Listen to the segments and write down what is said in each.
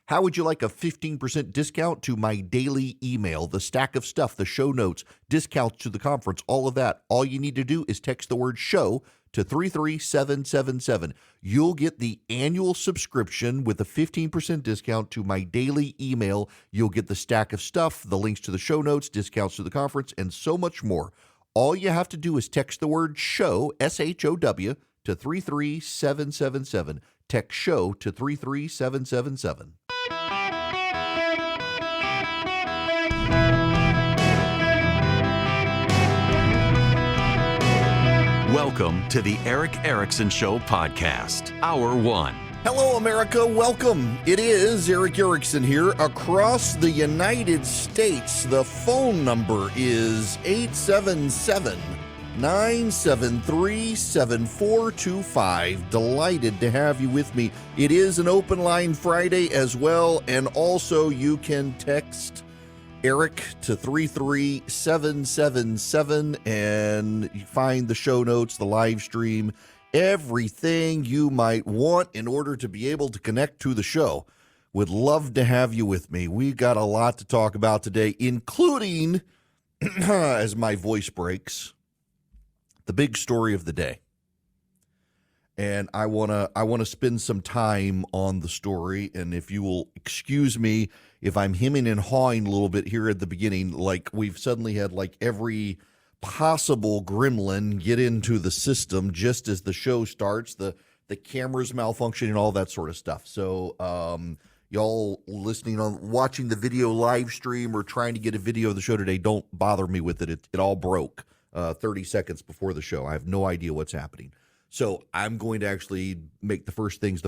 How would you like a 15% discount to my daily email, the stack of stuff, the show notes, discounts to the conference, all of that? All you need to do is text the word show to 33777. You'll get the annual subscription with a 15% discount to my daily email. You'll get the stack of stuff, the links to the show notes, discounts to the conference, and so much more. All you have to do is text the word show, SHOW, to 33777. Text show to 33777. Welcome to the Eric Erickson Show podcast, Hour 1. Hello, America. Welcome. It is Eric Erickson here across the United States. The phone number is 877-973-7425. Delighted to have you with me. It is an open line Friday as well, and also you can text Eric to 33777 and you find the show notes, the live stream, everything you might want in order to be able to connect to the show. Would love to have you with me. We've got a lot to talk about today, including, as my voice breaks, the big story of the day. And I want to spend some time on the story, and if you will excuse me if I'm hemming and hawing a little bit here at the beginning, like we've suddenly had like every possible gremlin get into the system just as the show starts, the cameras malfunctioning, all that sort of stuff. So y'all watching the video live stream or trying to get a video of the show today, don't bother me with it. It all broke 30 seconds before the show. I have no idea what's happening. So I'm going to actually make the first things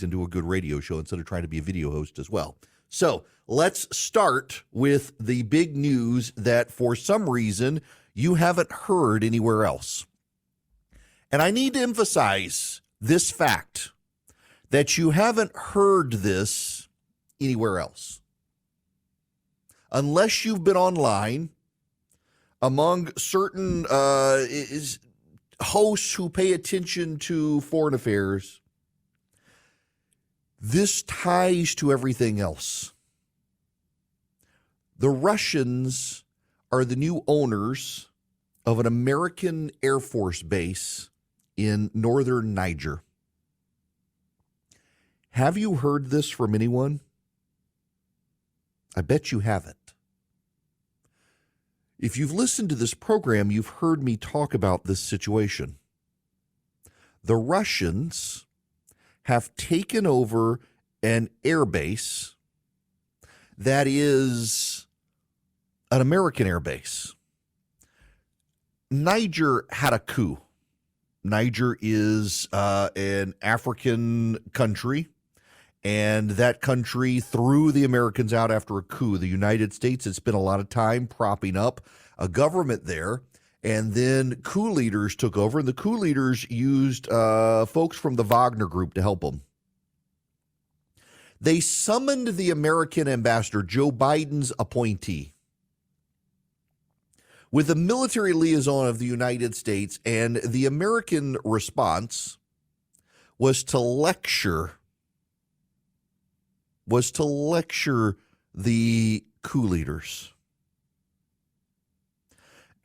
and do a good radio show instead of trying to be a video host as well. So let's start with the big news that for some reason you haven't heard anywhere else. And I need to emphasize this fact that you haven't heard this anywhere else. Unless you've been online among certain hosts who pay attention to foreign affairs, this ties to everything else. The Russians are the new owners of an American Air Force base in northern Niger. Have you heard this from anyone? I bet you haven't. If you've listened to this program, you've heard me talk about this situation. The Russians have taken over an air base that is an American air base. Niger had a coup. Niger is an African country, and that country threw the Americans out after a coup. The United States had spent a lot of time propping up a government there, and then coup leaders took over, and the coup leaders used folks from the Wagner Group to help them. They summoned the American ambassador, Joe Biden's appointee, with the military liaison of the United States, and the American response was to lecture the coup leaders.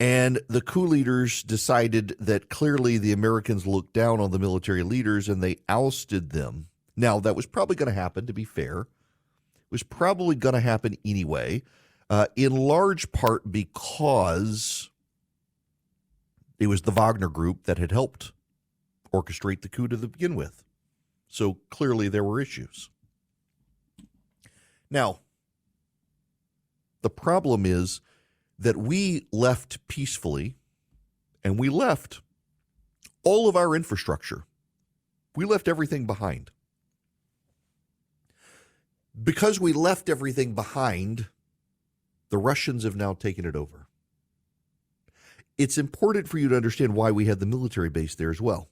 And the coup leaders decided that clearly the Americans looked down on the military leaders and they ousted them. Now, that was probably going to happen, to be fair. It was probably going to happen anyway, in large part because it was the Wagner Group that had helped orchestrate the coup to begin with. So clearly there were issues. Now, the problem is that we left peacefully, and we left all of our infrastructure. We left everything behind. Because we left everything behind, the Russians have now taken it over. It's important for you to understand why we had the military base there as well.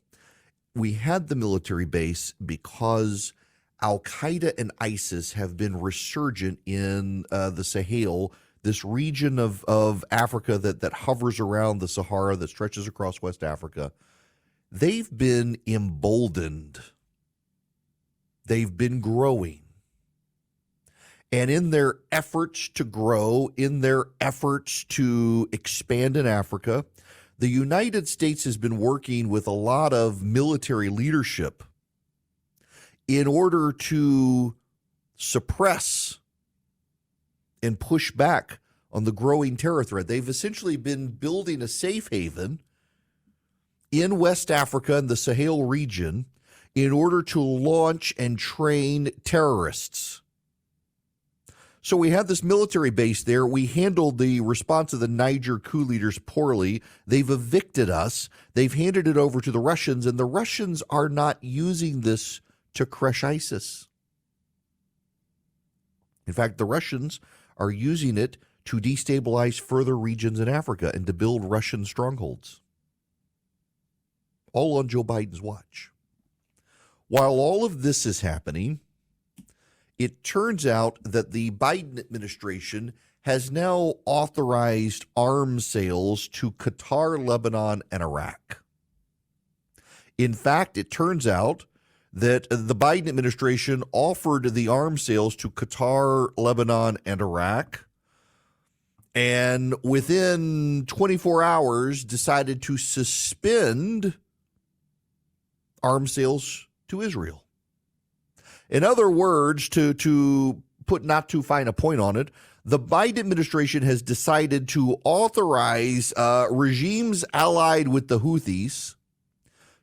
We had the military base because Al-Qaeda and ISIS have been resurgent in the Sahel, this region of Africa that hovers around the Sahara, that stretches across West Africa. They've been emboldened. They've been growing. And in their efforts to grow, in their efforts to expand in Africa, the United States has been working with a lot of military leadership in order to suppress and push back on the growing terror threat. They've essentially been building a safe haven in West Africa and the Sahel region in order to launch and train terrorists. So we have this military base there. We handled the response of the Niger coup leaders poorly. They've evicted us. They've handed it over to the Russians, and the Russians are not using this to crush ISIS. In fact, the Russians are using it to destabilize further regions in Africa and to build Russian strongholds. All on Joe Biden's watch. While all of this is happening, it turns out that the Biden administration has now authorized arms sales to Qatar, Lebanon, and Iraq. In fact, it turns out that the Biden administration offered the arms sales to Qatar, Lebanon, and Iraq, and within 24 hours decided to suspend arms sales to Israel. In other words, to put not too fine a point on it, the Biden administration has decided to authorize regimes allied with the Houthis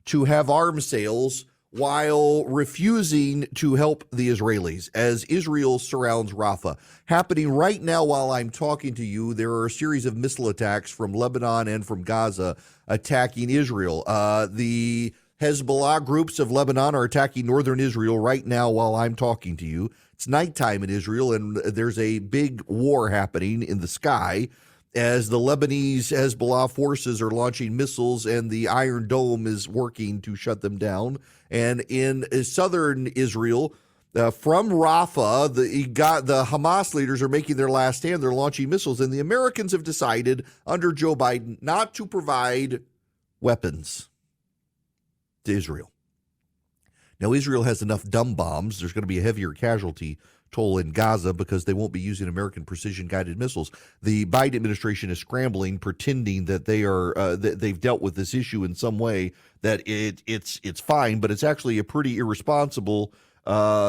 to have arms sales while refusing to help the Israelis as Israel surrounds Rafah. Happening right now while I'm talking to you, there are a series of missile attacks from Lebanon and from Gaza attacking Israel. The Hezbollah groups of Lebanon are attacking northern Israel right now while I'm talking to you. It's nighttime in Israel, and there's a big war happening in the sky as the Lebanese Hezbollah forces are launching missiles and the Iron Dome is working to shut them down. And in southern Israel, from Rafah, the Hamas leaders are making their last stand. They're launching missiles, and the Americans have decided under Joe Biden not to provide weapons to Israel. Now, Israel has enough dumb bombs. There's going to be a heavier casualty toll in Gaza because they won't be using American precision-guided missiles. The Biden administration is scrambling, pretending that they've dealt with this issue in some way, that it's fine, but it's actually a pretty irresponsible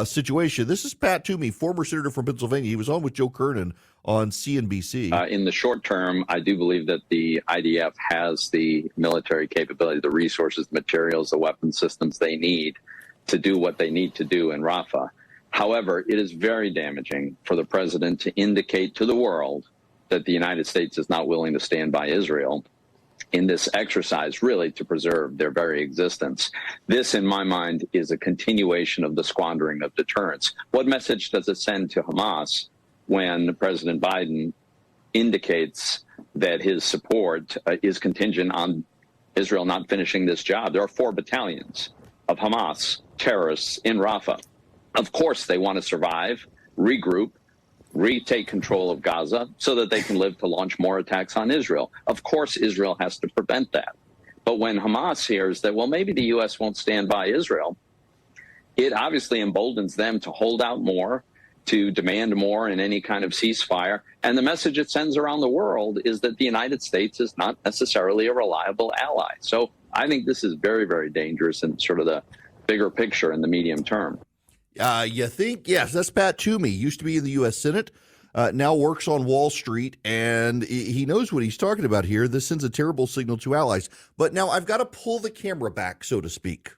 situation. This is Pat Toomey, former senator from Pennsylvania. He was on with Joe Kernan on CNBC. In the short term, I do believe that the IDF has the military capability, the resources, the materials, the weapon systems they need to do what they need to do in Rafah. However, it is very damaging for the president to indicate to the world that the United States is not willing to stand by Israel in this exercise, really, to preserve their very existence. This, in my mind, is a continuation of the squandering of deterrence. What message does it send to Hamas when President Biden indicates that his support is contingent on Israel not finishing this job? There are 4 battalions of Hamas terrorists in Rafah. Of course, they want to survive, regroup, retake control of Gaza so that they can live to launch more attacks on Israel. Of course, Israel has to prevent that. But when Hamas hears that, well, maybe the U.S. won't stand by Israel, it obviously emboldens them to hold out more, to demand more in any kind of ceasefire. And the message it sends around the world is that the United States is not necessarily a reliable ally. So I think this is very, very dangerous in sort of the bigger picture in the medium term. You think? Yes, that's Pat Toomey. Used to be in the U.S. Senate, now works on Wall Street, and he knows what he's talking about here. This sends a terrible signal to allies. But now I've got to pull the camera back, so to speak.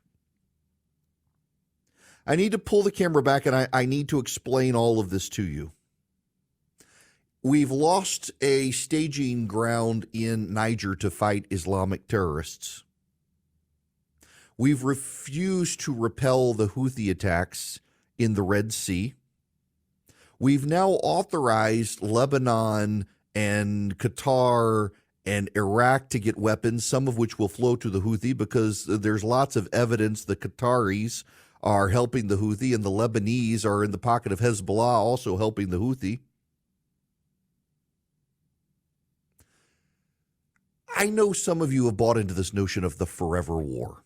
I need to pull the camera back, and I need to explain all of this to you. We've lost a staging ground in Niger to fight Islamic terrorists. We've refused to repel the Houthi attacks in the Red Sea. We've now authorized Lebanon and Qatar and Iraq to get weapons, some of which will flow to the Houthi because there's lots of evidence the Qataris are helping the Houthi and the Lebanese are in the pocket of Hezbollah also helping the Houthi. I know some of you have bought into this notion of the forever war.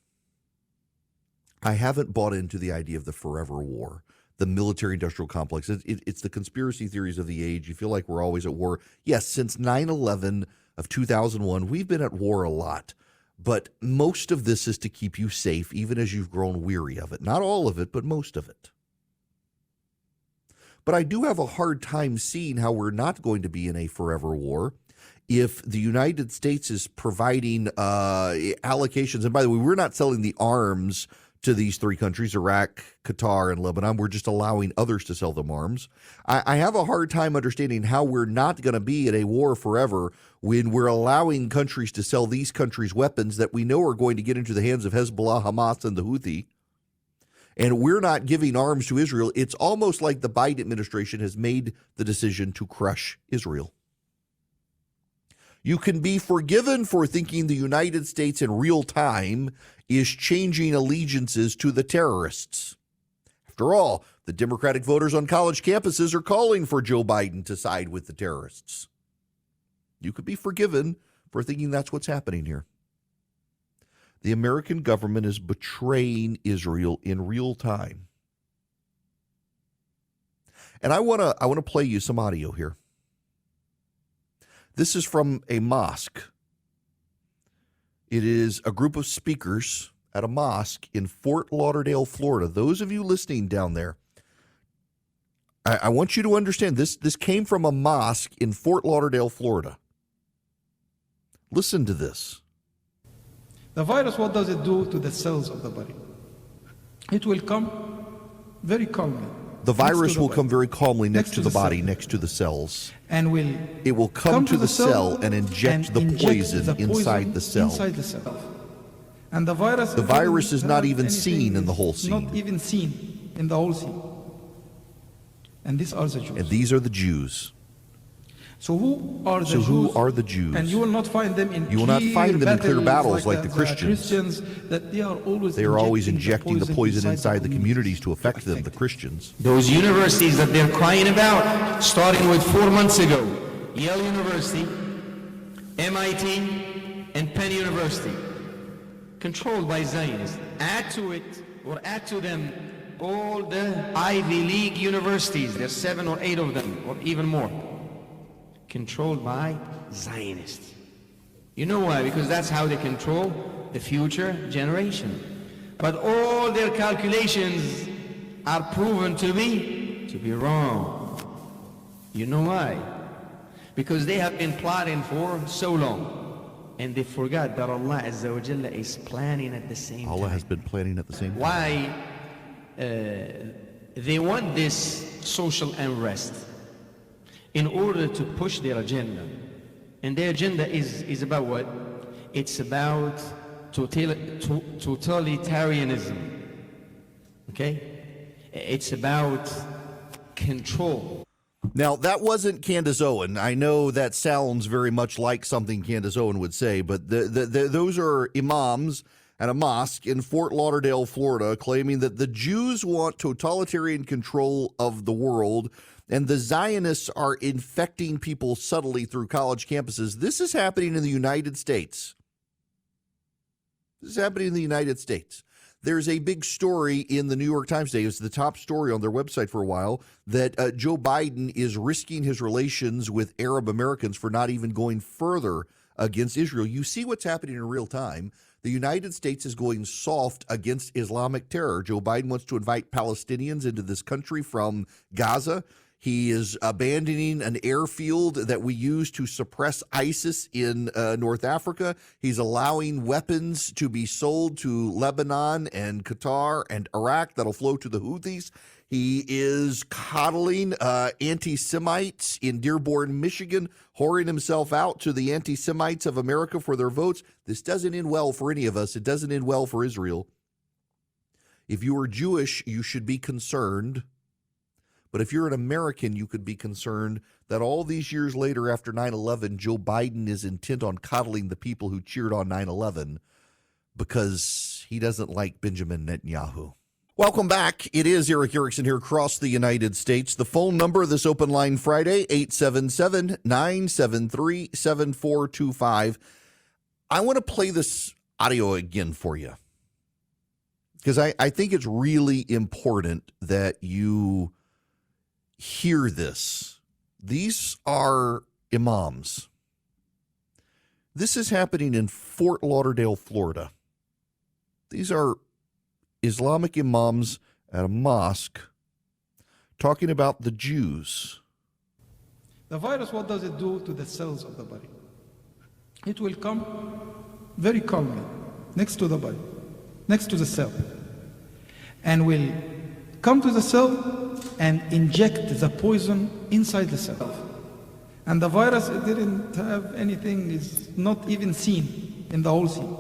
I haven't bought into the idea of the forever war. the military-industrial complex. It's the conspiracy theories of the age. You feel like we're always at war. Yes, since 9/11 of 2001, we've been at war a lot. But most of this is to keep you safe, even as you've grown weary of it. Not all of it, but most of it. But I do have a hard time seeing how we're not going to be in a forever war if the United States is providing allocations. And by the way, we're not selling the arms to these three countries, Iraq, Qatar, and Lebanon. We're just allowing others to sell them arms. I have a hard time understanding how we're not going to be in a war forever when we're allowing countries to sell these countries weapons that we know are going to get into the hands of Hezbollah, Hamas, and the Houthi. And we're not giving arms to Israel. It's almost like the Biden administration has made the decision to crush Israel. You can be forgiven for thinking the United States in real time is changing allegiances to the terrorists. After all, the Democratic voters on college campuses are calling for Joe Biden to side with the terrorists. You could be forgiven for thinking that's what's happening here. The American government is betraying Israel in real time. And I want to play you some audio here. This is from a mosque. It is a group of speakers at a mosque in Fort Lauderdale, Florida. Those of you listening down there, I want you to understand this came from a mosque in Fort Lauderdale, Florida. Listen to this. The virus, what does it do to the cells of the body? It will come very calmly. The virus will come very calmly next to the body, next to the cells. And it will come to the cell and inject the poison inside the cell. And the virus is not even seen in the whole scene. Not even seen in the whole scene. And these are the Jews. And these are the Jews. So who are the Jews? And you will not find them in clear battles like the Christians. That they are always injecting the poison inside the communities to affect them, the Christians. Those universities that they're crying about, starting with 4 months ago, Yale University, MIT, and Penn University, controlled by Zionists. Add to it, or add to them, all the Ivy League universities. There's 7 or 8 of them, or even more, controlled by Zionists. You know why? Because that's how they control the future generation. But all their calculations are proven to be wrong. You know why? Because they have been plotting for so long, and they forgot that Allah Azza wa Jalla is planning at the same time. Allah has been planning at the same time. Why they want this social unrest in order to push their agenda. And their agenda is about what? It's about totalitarianism. Okay? It's about control. Now, that wasn't Candace Owen. I know that sounds very much like something Candace Owen would say, but those are imams at a mosque in Fort Lauderdale, Florida, claiming that the Jews want totalitarian control of the world and the Zionists are infecting people subtly through college campuses. This is happening in the United States. This is happening in the United States. There's a big story in the New York Times today. It was the top story on their website for a while that Joe Biden is risking his relations with Arab Americans for not even going further against Israel. You see what's happening in real time. The United States is going soft against Islamic terror. Joe Biden wants to invite Palestinians into this country from Gaza. He is abandoning an airfield that we use to suppress ISIS in North Africa. He's allowing weapons to be sold to Lebanon and Qatar and Iraq that'll flow to the Houthis. He is coddling anti-Semites in Dearborn, Michigan, whoring himself out to the anti-Semites of America for their votes. This doesn't end well for any of us. It doesn't end well for Israel. If you are Jewish, you should be concerned. But if you're an American, you could be concerned that all these years later after 9/11, Joe Biden is intent on coddling the people who cheered on 9/11 because he doesn't like Benjamin Netanyahu. Welcome back. It is Eric Erickson here across the United States. The phone number this open line Friday, 877-973-7425. I want to play this audio again for you. because I think it's really important that you hear this. These are imams. This is happening in Fort Lauderdale, Florida. These are Islamic imams at a mosque talking about the Jews. The virus, what does it do to the cells of the body? It will come very calmly next to the body, next to the cell, and will come to the cell and inject the poison inside the cell. And the virus, it didn't have anything, is not even seen in the whole scene.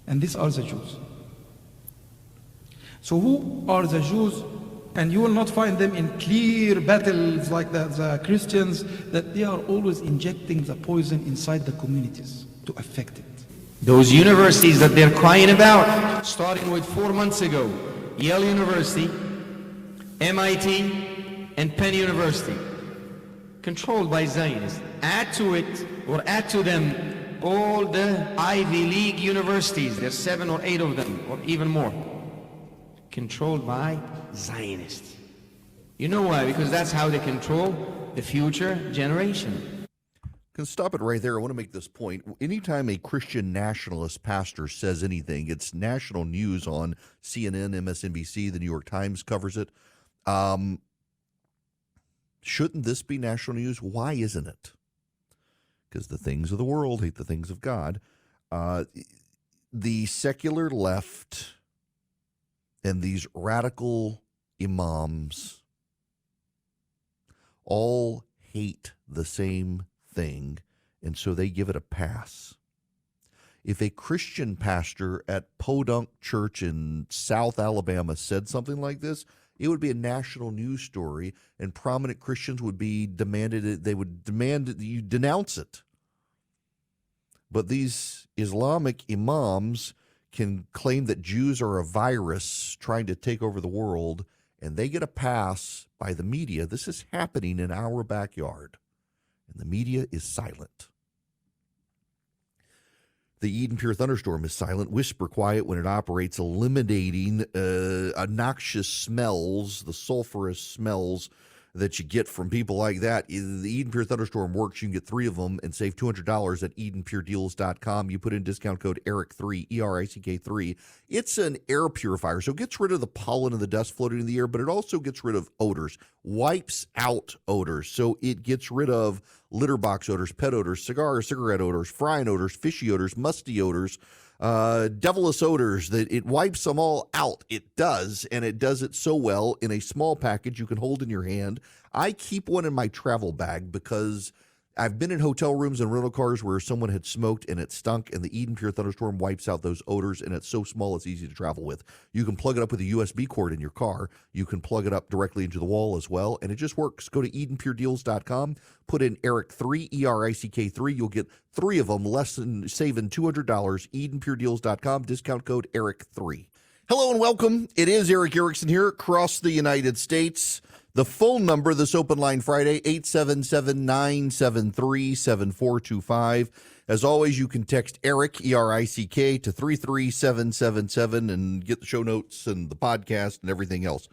And these are the Jews. So who are the Jews? And you will not find them in clear battles like the Christians, that they are always injecting the poison inside the communities to affect it. Those universities that they're crying about, starting with 4 months ago, Yale University, MIT, and Penn University, controlled by Zionists. Add to it, or add to them, all the Ivy League universities, there's 7 or 8 of them, or even more, controlled by Zionists. You know why? Because that's how they control the future generation. Can stop it right there. I want to make this point. Anytime a Christian nationalist pastor says anything, it's national news on CNN, MSNBC, the New York Times covers it. Shouldn't this be national news? Why isn't it? Because the things of the world hate the things of God. The secular left and these radical imams all hate the same thing, and so they give it a pass. If a Christian pastor at Podunk Church in South Alabama said something like this, it would be a national news story, and prominent Christians would be demanded, they would demand that you denounce it. But these Islamic imams can claim that Jews are a virus trying to take over the world, and they get a pass by the media. This is happening in our backyard, and the media is silent. The Eden Pure Thunderstorm is silent, whisper quiet when it operates, eliminating obnoxious smells, the sulfurous smells that you get from people like that. The Eden Pure Thunderstorm works. You can get 3 of them and save $200 at EdenPureDeals.com. You put in discount code ERIC3, ERICK3. It's an air purifier, so it gets rid of the pollen and the dust floating in the air, but it also gets rid of odors, wipes out odors. So it gets rid of litter box odors, pet odors, cigarette odors, frying odors, fishy odors, musty odors, devilish odors, that it wipes them all out. It does, and it does it so well in a small package you can hold in your hand. I keep one in my travel bag because I've been in hotel rooms and rental cars where someone had smoked and it stunk, and the Eden Pure Thunderstorm wipes out those odors, and it's so small it's easy to travel with. You can plug it up with a USB cord in your car. You can plug it up directly into the wall as well, and it just works. Go to EdenPureDeals.com, put in ERIC3, ERICK3. You'll get 3 of them, less than saving $200. EdenPureDeals.com, discount code ERIC3. Hello and welcome. It is Eric Erickson here across the United States. The phone number this open line Friday, 877-973-7425. As always, you can text ERIC, ERICK, to 33777 and get the show notes and the podcast and everything else.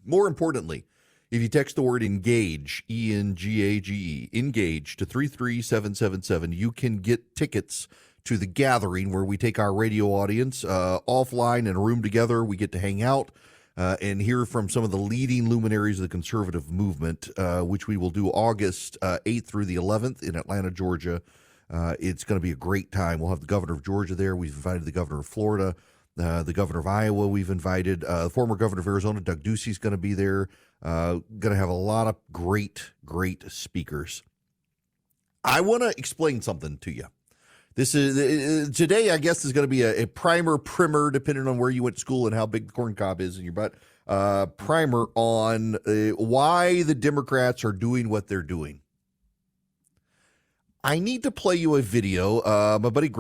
More importantly, if you text the word engage, ENGAGE, engage to 33777, you can get tickets to the gathering where we take our radio audience offline in a room together. We get to hang out and hear from some of the leading luminaries of the conservative movement, which we will do August 8th through the 11th in Atlanta, Georgia. It's going to be a great time. We'll have the governor of Georgia there. We've invited the governor of Florida, the governor of Iowa. We've invited the former governor of Arizona, Doug Ducey's going to be there. Going to have a lot of great speakers. I want to explain something to you. This is today, I guess, is going to be a primer, depending on where you went to school and how big the corn cob is in your butt. Primer on why the Democrats are doing what they're doing. I need to play you a video. My buddy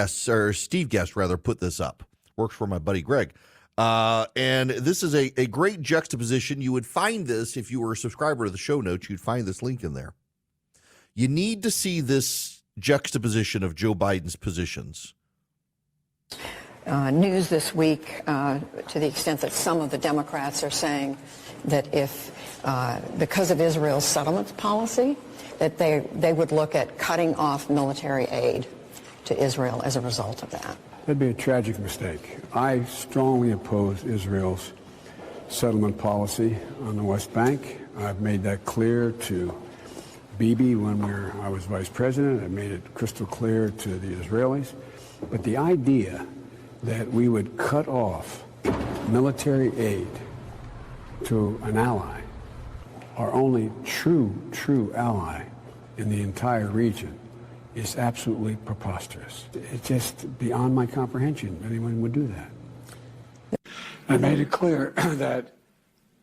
Steve Guest, put this up. Works for my buddy Greg. And this is a great juxtaposition. You would find this if you were a subscriber to the show notes. You'd find this link in there. You need to see this juxtaposition of Joe Biden's positions. news this week to the extent that some of the Democrats are saying that if, because of Israel's settlement policy, that they would look at cutting off military aid to Israel as a result of that. That'd be a tragic mistake. I strongly oppose Israel's settlement policy on the West Bank. I've made that clear to Bibi when I was vice president. I made it crystal clear to the Israelis. But the idea that we would cut off military aid to an ally, our only true ally in the entire region, is absolutely preposterous. It's just beyond my comprehension anyone would do that. I made it clear that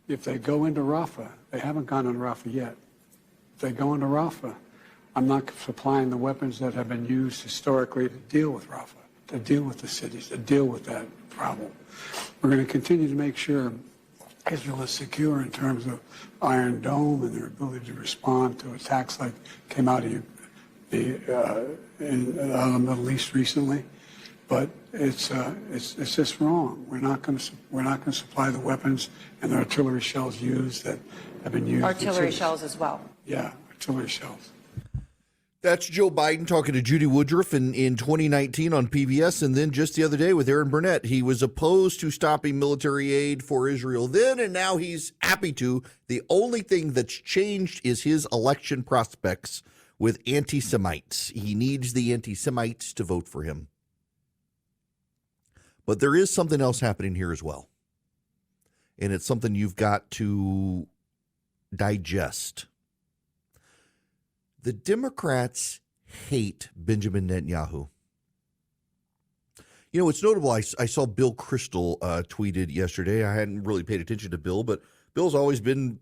if they go into Rafah, they haven't gone into Rafah yet. If they go into Rafah, I'm not supplying the weapons that have been used historically to deal with Rafah, to deal with the cities, to deal with that problem. We're going to continue to make sure Israel is secure in terms of Iron Dome and their ability to respond to attacks like came out of in the Middle East recently. But it's just wrong. We're not going to supply the weapons and the artillery shells used that have been used. Artillery shells as well. Yeah, artillery shells. That's Joe Biden talking to Judy Woodruff in 2019 on PBS, and then just the other day with Aaron Burnett. He was opposed to stopping military aid for Israel then, and now he's happy to. The only thing that's changed is his election prospects with anti-Semites. He needs the anti-Semites to vote for him. But there is something else happening here as well, and it's something you've got to digest. The Democrats hate Benjamin Netanyahu. You know, it's notable. I saw Bill Kristol tweeted yesterday. I hadn't really paid attention to Bill, but Bill's always been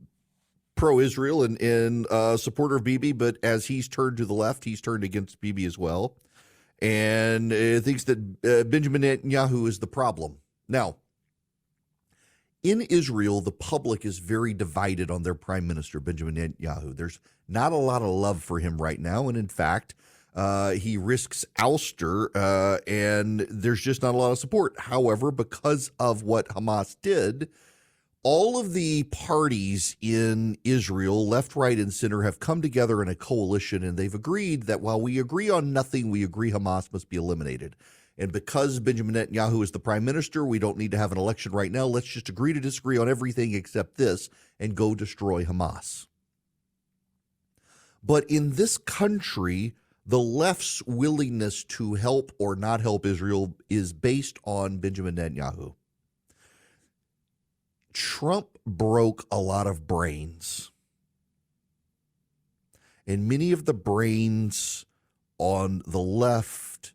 pro-Israel and supporter of Bibi, but as he's turned to the left, he's turned against Bibi as well, and thinks that Benjamin Netanyahu is the problem. Now, in Israel, the public is very divided on their prime minister, Benjamin Netanyahu. There's not a lot of love for him right now, and in fact, he risks ouster, and there's just not a lot of support. However, because of what Hamas did, all of the parties in Israel, left, right, and center, have come together in a coalition, and they've agreed that while we agree on nothing, we agree Hamas must be eliminated. And because Benjamin Netanyahu is the prime minister, we don't need to have an election right now. Let's just agree to disagree on everything except this and go destroy Hamas. But in this country, the left's willingness to help or not help Israel is based on Benjamin Netanyahu. Trump broke a lot of brains. And many of the brains on the left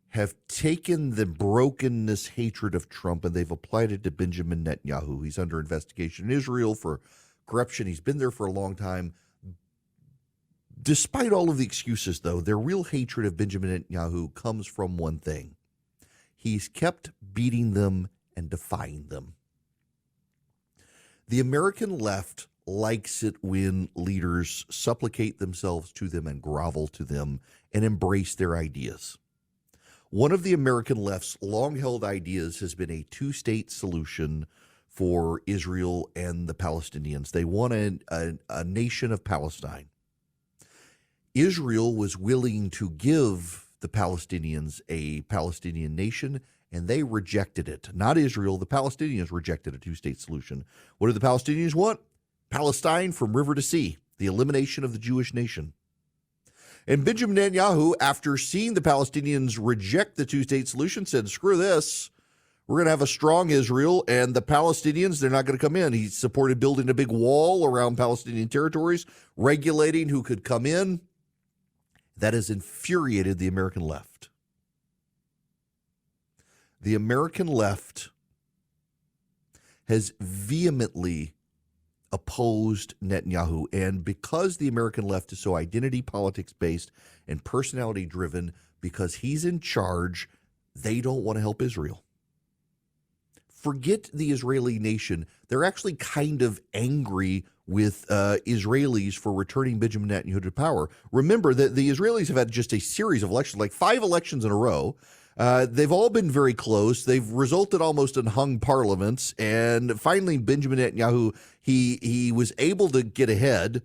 have taken the brokenness, hatred of Trump, and they've applied it to Benjamin Netanyahu. He's under investigation in Israel for corruption. He's been there for a long time. Despite all of the excuses, though, their real hatred of Benjamin Netanyahu comes from one thing. He's kept beating them and defying them. The American left likes it when leaders supplicate themselves to them and grovel to them and embrace their ideas. One of the American left's long-held ideas has been a two-state solution for Israel and the Palestinians. They want a nation of Palestine. Israel was willing to give the Palestinians a Palestinian nation, and they rejected it. Not Israel. The Palestinians rejected a two-state solution. What do the Palestinians want? Palestine from river to sea, the elimination of the Jewish nation. And Benjamin Netanyahu, after seeing the Palestinians reject the two-state solution, said, screw this. We're going to have a strong Israel, and the Palestinians, they're not going to come in. He supported building a big wall around Palestinian territories, regulating who could come in. That has infuriated the American left. The American left has vehemently opposed Netanyahu, and because the American left is so identity politics based and personality driven, because he's in charge, they don't want to help Israel. Forget the Israeli nation. They're actually kind of angry with Israelis for returning Benjamin Netanyahu to power. Remember that the Israelis have had just a series of elections, like 5 elections in a row. They've all been very close. They've resulted almost in hung parliaments. And finally, Benjamin Netanyahu, he was able to get ahead.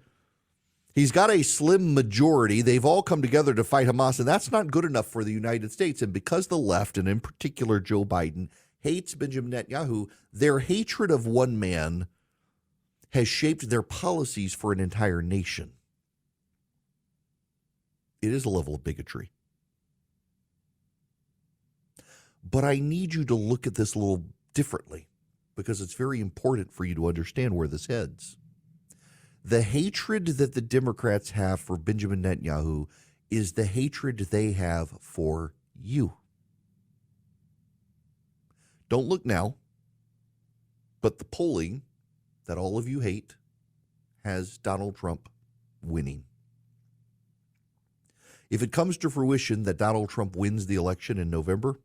He's got a slim majority. They've all come together to fight Hamas, and that's not good enough for the United States. And because the left, and in particular Joe Biden, hates Benjamin Netanyahu, their hatred of one man has shaped their policies for an entire nation. It is a level of bigotry. But I need you to look at this a little differently, because it's very important for you to understand where this heads. The hatred that the Democrats have for Benjamin Netanyahu is the hatred they have for you. Don't look now, but the polling that all of you hate has Donald Trump winning. If it comes to fruition that Donald Trump wins the election in November,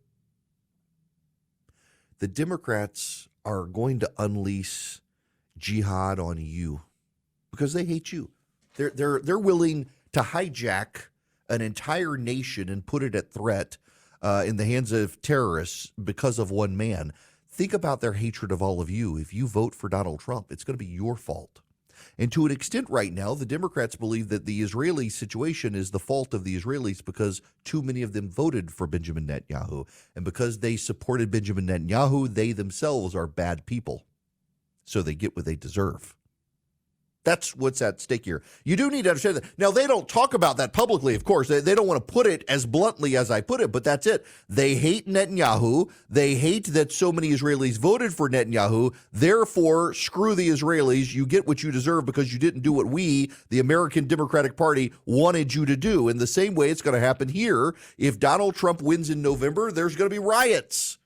the Democrats are going to unleash jihad on you because they hate you. They're willing to hijack an entire nation and put it at threat in the hands of terrorists because of one man. Think about their hatred of all of you. If you vote for Donald Trump, it's going to be your fault. And to an extent right now, the Democrats believe that the Israeli situation is the fault of the Israelis because too many of them voted for Benjamin Netanyahu. And because they supported Benjamin Netanyahu, they themselves are bad people. So they get what they deserve. That's what's at stake here. You do need to understand that. Now, they don't talk about that publicly, of course. They don't want to put it as bluntly as I put it, but that's it. They hate Netanyahu. They hate that so many Israelis voted for Netanyahu. Therefore, screw the Israelis. You get what you deserve because you didn't do what we, the American Democratic Party, wanted you to do. In the same way, it's going to happen here. If Donald Trump wins in November, there's going to be riots.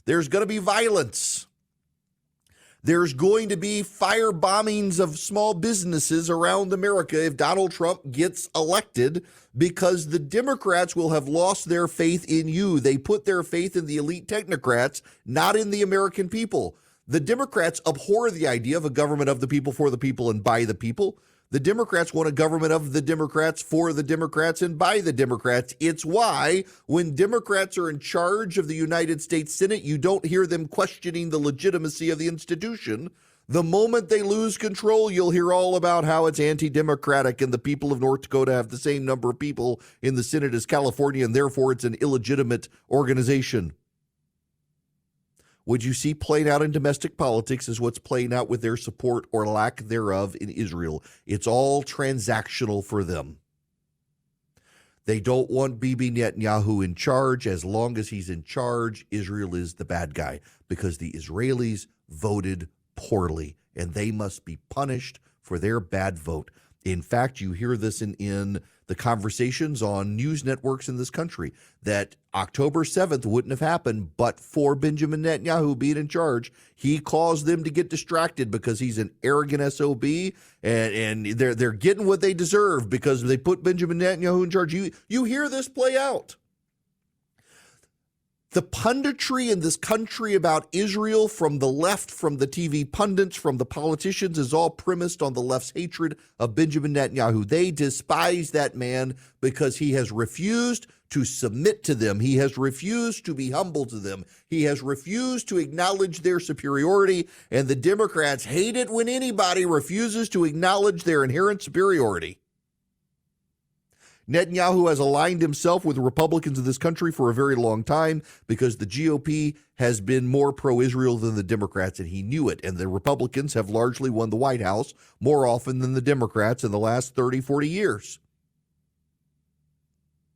There's going to be violence. There's going to be fire bombings of small businesses around America if Donald Trump gets elected because the Democrats will have lost their faith in you. They put their faith in the elite technocrats, not in the American people. The Democrats abhor the idea of a government of the people, for the people, and by the people. The Democrats want a government of the Democrats, for the Democrats, and by the Democrats. It's why when Democrats are in charge of the United States Senate, you don't hear them questioning the legitimacy of the institution. The moment they lose control, you'll hear all about how it's anti-democratic and the people of North Dakota have the same number of people in the Senate as California, and therefore it's an illegitimate organization. What you see playing out in domestic politics is what's playing out with their support or lack thereof in Israel. It's all transactional for them. They don't want Bibi Netanyahu in charge. As long as he's in charge, Israel is the bad guy because the Israelis voted poorly and they must be punished for their bad vote. In fact, you hear this in the conversations on news networks in this country, that October 7th wouldn't have happened but for Benjamin Netanyahu being in charge. He caused them to get distracted because he's an arrogant SOB, and they're getting what they deserve because they put Benjamin Netanyahu in charge. You hear this play out. The punditry in this country about Israel from the left, from the TV pundits, from the politicians, is all premised on the left's hatred of Benjamin Netanyahu. They despise that man because he has refused to submit to them. He has refused to be humble to them. He has refused to acknowledge their superiority, and the Democrats hate it when anybody refuses to acknowledge their inherent superiority. Netanyahu has aligned himself with the Republicans of this country for a very long time because the GOP has been more pro-Israel than the Democrats, and he knew it. And the Republicans have largely won the White House more often than the Democrats in the last 30, 40 years.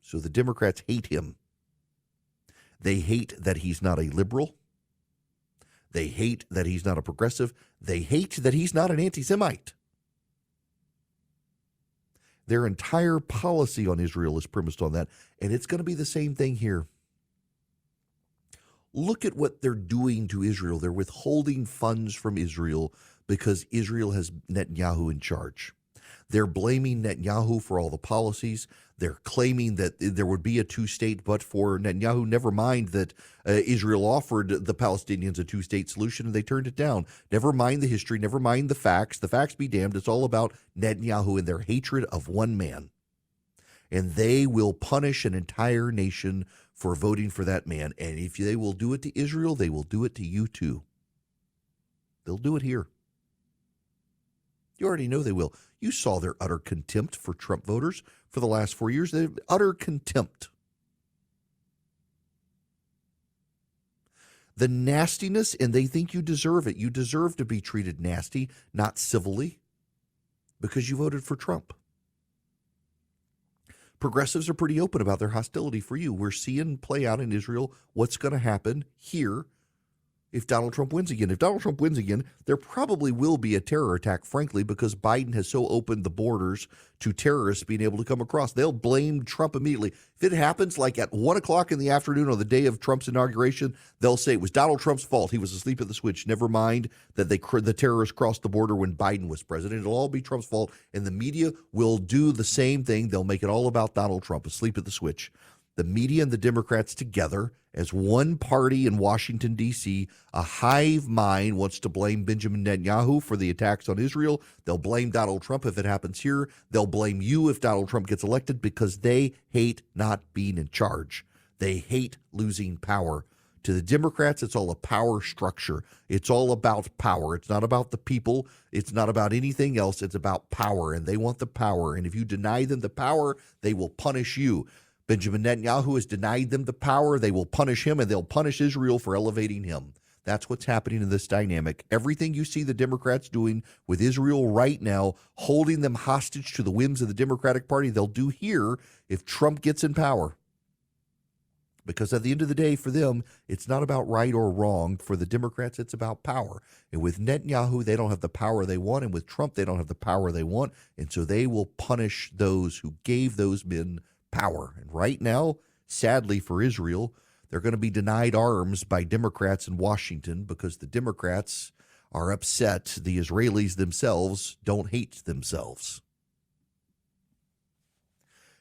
So the Democrats hate him. They hate that he's not a liberal. They hate that he's not a progressive. They hate that he's not an anti-Semite. Their entire policy on Israel is premised on that, and it's going to be the same thing here. Look at what they're doing to Israel. They're withholding funds from Israel because Israel has Netanyahu in charge. They're blaming Netanyahu for all the policies. They're claiming that there would be a two-state, but for Netanyahu, never mind that Israel offered the Palestinians a two-state solution and they turned it down. Never mind the history, never mind the facts. The facts be damned. It's all about Netanyahu and their hatred of one man. And they will punish an entire nation for voting for that man. And if they will do it to Israel, they will do it to you too. They'll do it here. You already know they will. You saw their utter contempt for Trump voters for the last 4 years. They're utter contempt. The nastiness, and they think you deserve it. You deserve to be treated nasty, not civilly, because you voted for Trump. Progressives are pretty open about their hostility for you. We're seeing play out in Israel what's going to happen here if Donald Trump wins again. If Donald Trump wins again, there probably will be a terror attack, frankly, because Biden has so opened the borders to terrorists being able to come across. They'll blame Trump immediately. If it happens like at 1 o'clock in the afternoon on the day of Trump's inauguration, they'll say it was Donald Trump's fault. He was asleep at the switch. Never mind that the terrorists crossed the border when Biden was president. It'll all be Trump's fault, and the media will do the same thing. They'll make it all about Donald Trump, asleep at the switch. The media and the Democrats together as one party in Washington, D.C., a hive mind wants to blame Benjamin Netanyahu for the attacks on Israel. They'll blame Donald Trump if it happens here. They'll blame you if Donald Trump gets elected because they hate not being in charge. They hate losing power. To the Democrats, it's all a power structure. It's all about power. It's not about the people. It's not about anything else. It's about power, and they want the power. And if you deny them the power, they will punish you. Benjamin Netanyahu has denied them the power. They will punish him, and they'll punish Israel for elevating him. That's what's happening in this dynamic. Everything you see the Democrats doing with Israel right now, holding them hostage to the whims of the Democratic Party, they'll do here if Trump gets in power. Because at the end of the day, for them, it's not about right or wrong. For the Democrats, it's about power. And with Netanyahu, they don't have the power they want. And with Trump, they don't have the power they want. And so they will punish those who gave those men power. And right now, sadly for Israel, they're going to be denied arms by Democrats in Washington because the Democrats are upset the Israelis themselves don't hate themselves.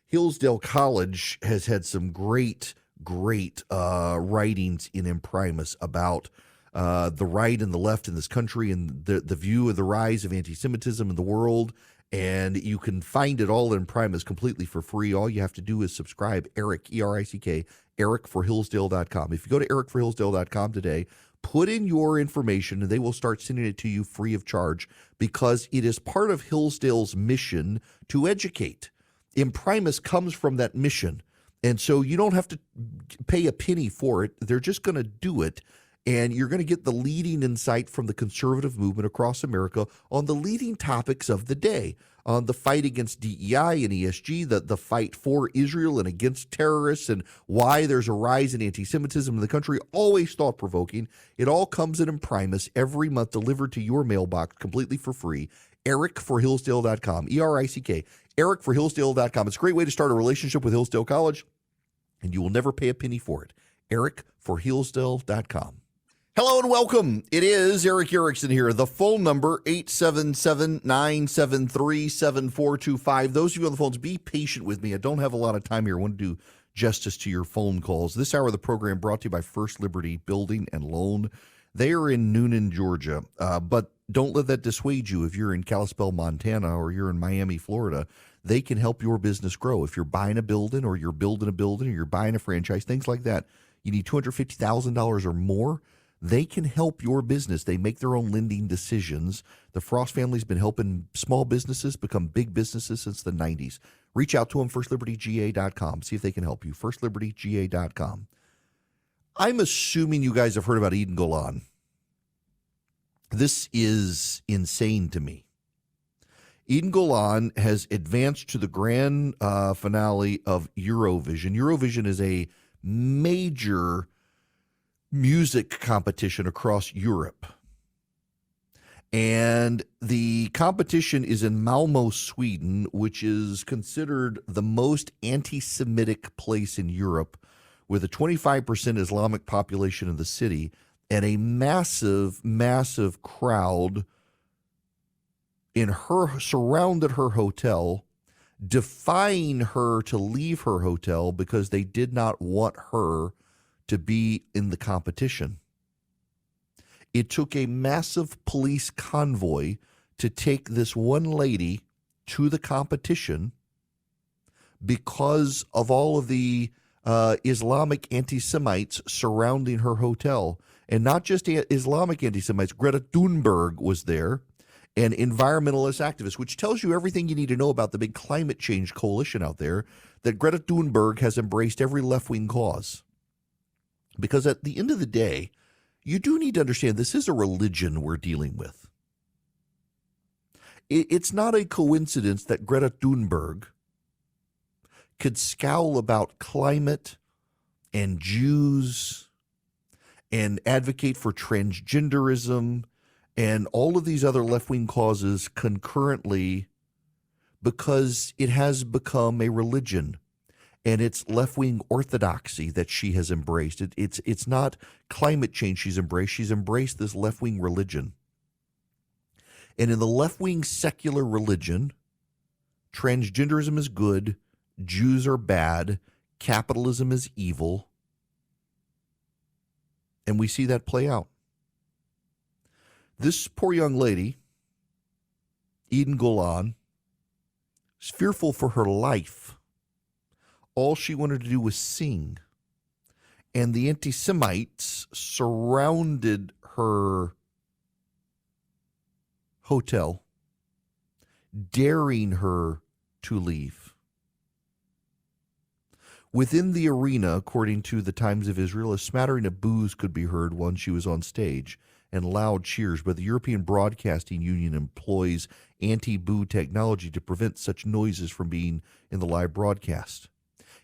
Hillsdale College has had some great writings in Imprimis about the right and the left in this country and the view of the rise of anti-Semitism in the world. And you can find it all in Imprimis completely for free. All you have to do is subscribe. Eric, E-R-I-C-K, ericforhillsdale.com. If you go to ericforhillsdale.com today, put in your information and they will start sending it to you free of charge because it is part of Hillsdale's mission to educate. Imprimis comes from that mission. And so you don't have to pay a penny for it. They're just going to do it. And you're going to get the leading insight from the conservative movement across America on the leading topics of the day, on the fight against DEI and ESG, the fight for Israel and against terrorists, and why there's a rise in anti-Semitism in the country. Always thought-provoking. It all comes in Imprimis every month, delivered to your mailbox completely for free. ericforhillsdale.com, E-R-I-C-K, ericforhillsdale.com. It's a great way to start a relationship with Hillsdale College, and you will never pay a penny for it. ericforhillsdale.com. Hello and welcome. It is Eric Erickson here. The phone number, 877-973-7425. Those of you on the phones, be patient with me. I don't have a lot of time here. I want to do justice to your phone calls. This hour of the program brought to you by First Liberty Building and Loan. They are in Noonan, Georgia, but don't let that dissuade you if you're in Kalispell, Montana, or you're in Miami, Florida. They can help your business grow. If you're buying a building or you're building a building or you're buying a franchise, things like that, you need $250,000 or more. They can help your business. They make their own lending decisions. The Frost family's been helping small businesses become big businesses since the 90s. Reach out to them, firstlibertyga.com. See if they can help you, firstlibertyga.com. I'm assuming you guys have heard about Eden Golan. This is insane to me. Eden Golan has advanced to the grand finale of Eurovision. Eurovision is a major music competition across Europe. And the competition is in Malmö, Sweden, which is considered the most anti-Semitic place in Europe, with a 25% Islamic population in the city and a massive, massive crowd surrounded her hotel, defying her to leave her hotel because they did not want her to be in the competition. It took a massive police convoy to take this one lady to the competition because of all of the Islamic anti-Semites surrounding her hotel. And not just Islamic anti-Semites. Greta Thunberg was there, and environmentalist activists, which tells you everything you need to know about the big climate change coalition out there, that Greta Thunberg has embraced every left-wing cause. Because at the end of the day, you do need to understand this is a religion we're dealing with. It's not a coincidence that Greta Thunberg could scowl about climate and Jews and advocate for transgenderism and all of these other left-wing causes concurrently, because it has become a religion, and it's left-wing orthodoxy that she has embraced. It's not climate change she's embraced. She's embraced this left-wing religion. And in the left-wing secular religion, transgenderism is good, Jews are bad, capitalism is evil, and we see that play out. This poor young lady, Eden Golan, is fearful for her life. All she wanted to do was sing. And the anti-Semites surrounded her hotel, daring her to leave. Within the arena, according to the Times of Israel, a smattering of boos could be heard when she was on stage, and loud cheers, but the European Broadcasting Union employs anti-boo technology to prevent such noises from being in the live broadcast.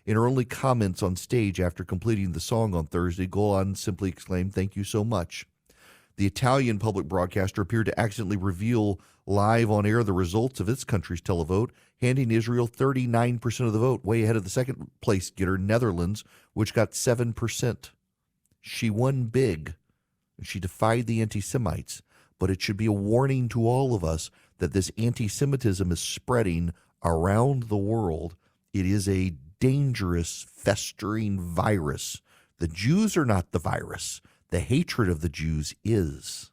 In her only comments on stage after completing the song on Thursday, Golan simply exclaimed, "Thank you so much." The Italian public broadcaster appeared to accidentally reveal live on air the results of its country's televote, handing Israel 39% of the vote, way ahead of the second place getter, Netherlands, which got 7%. She won big. She defied the anti-Semites, but it should be a warning to all of us that this anti-Semitism is spreading around the world. It is a dangerous, festering virus. The Jews are not the virus. The hatred of the Jews is.